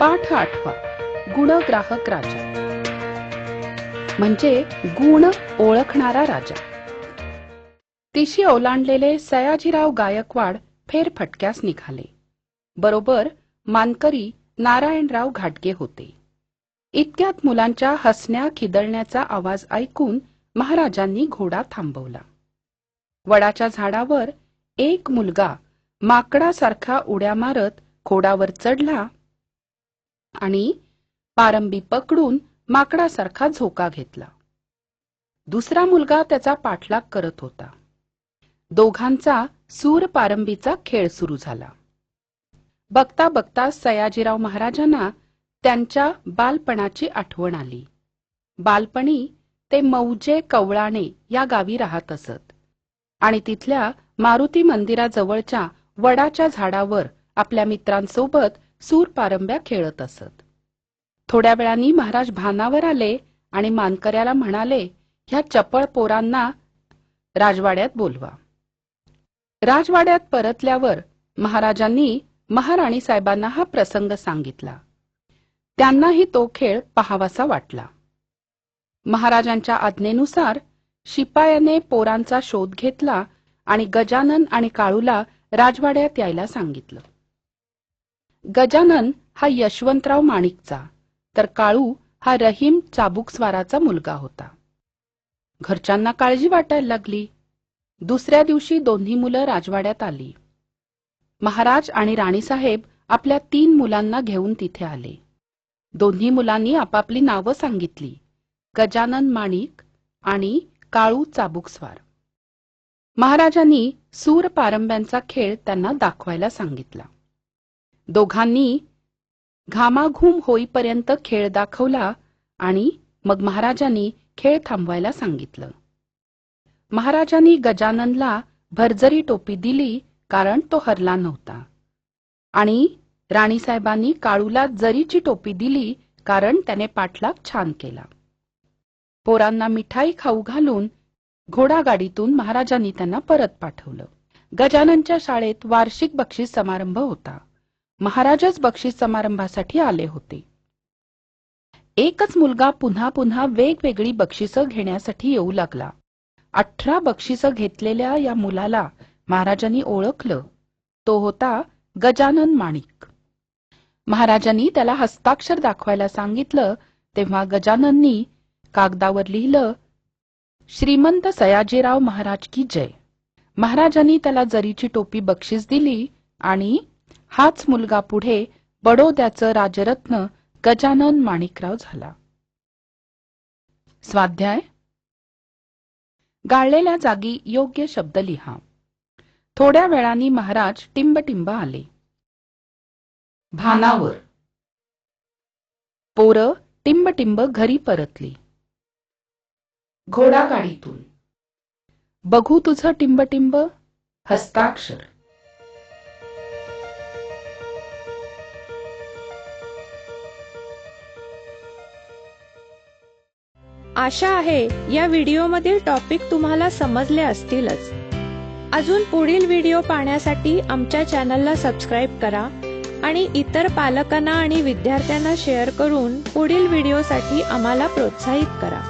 पाठ 8 गुणग्राहक राजा म्हणजे गुण ओळखणारा राजा। तिशी ओलांडलेले सयाजीराव गायकवाड फेरफटक्यास निघाले। बरोबर मानकरी नारायणराव घाटगे होते। इतक्यात मुलांच्या हसण्या खिदळण्याचा आवाज ऐकून महाराजांनी घोडा थांबवला। वडाच्या झाडावर एक मुलगा माकडासारखा उड्या मारत घोड्यावर चढला आणि पारंबी पकडून माकडासारखा झोका घेतला। दुसरा मुलगा त्याचा पाठलाग करत होता। दोघांचा सूर पारंबीचा खेळ सुरू झाला। बघता बघता सयाजीराव महाराजांना त्यांच्या बालपणाची आठवण आली। बालपणी ते मौजे कवळाणे या गावी राहत असत आणि तिथल्या मारुती मंदिराजवळच्या वडाच्या झाडावर आपल्या मित्रांसोबत सूर पारंब्या खेळत असत। थोड्या वेळाने महाराज भानावर आले आणि मानकऱ्याला म्हणाले, ह्या चपळ पोरांना राजवाड्यात बोलवा। राजवाड्यात परतल्यावर महाराजांनी महाराणी साहेबांना हा प्रसंग सांगितला। त्यांनाही तो खेळ पाहावासा वाटला। महाराजांच्या आज्ञेनुसार शिपायाने पोरांचा शोध घेतला आणि गजानन आणि काळूला राजवाड्यात यायला सांगितलं। गजानन हा यशवंतराव माणिकचा तर काळू हा रहीम चाबुकस्वाराचा मुलगा होता। घरच्यांना काळजी वाटायला लागली। दुसऱ्या दिवशी दोन्ही मुलं राजवाड्यात आली। महाराज आणि राणीसाहेब आपल्या 3 मुलांना घेऊन तिथे आले। दोन्ही मुलांनी आपापली नावं सांगितली, गजानन माणिक आणि काळू चाबुकस्वार। महाराजांनी सूर पारंब्यांचा खेळ त्यांना दाखवायला सांगितला। दोघांनी घामाघूम होईपर्यंत खेळ दाखवला आणि मग महाराजांनी खेळ थांबवायला सांगितलं। महाराजांनी गजाननला भरजरी टोपी दिली कारण तो हरला नव्हता आणि राणीसाहेबांनी काळूला जरीची टोपी दिली कारण त्याने पाठलाग छान केला। पोरांना मिठाई खाऊ घालून घोडागाडीतून महाराजांनी त्यांना परत पाठवलं। गजाननच्या शाळेत वार्षिक बक्षीस समारंभ होता। महाराजच बक्षीस समारंभासाठी आले होते। एकच मुलगा पुन्हा पुन्हा वेगवेगळी बक्षिसं घेण्यासाठी येऊ लागला। 18 बक्षिसं घेतलेल्या या मुलाला महाराजांनी ओळखलं। तो होता गजानन माणिक। महाराजांनी त्याला हस्ताक्षर दाखवायला सांगितलं तेव्हा गजानननी कागदावर लिहिलं, श्रीमंत सयाजीराव महाराज की जय। महाराजांनी त्याला जरीची टोपी बक्षीस दिली आणि हाच मुलगा पुढे बडोद्याचं राजरत्न गजानन माणिकराव झाला। स्वाध्याय गाळलेल्या जागी योग्य शब्द लिहा। थोड्या वेळाने महाराज टिंबटिंब आले। भानावर पोरं टिंबटिंब घरी परतली। घोडागाडीतून बघू तुझं टिंबटिंब, हस्ताक्षर। आशा आहे या व्हिडिओमधील टॉपिक तुम्हाला समजले असतीलच। अजून पुढील व्हिडिओ पाहण्यासाठी आमच्या चॅनलला सबस्क्राइब करा आणि इतर पालकांना आणि विद्यार्थ्यांना शेअर करून पुढील व्हिडिओसाठी आम्हाला प्रोत्साहित करा।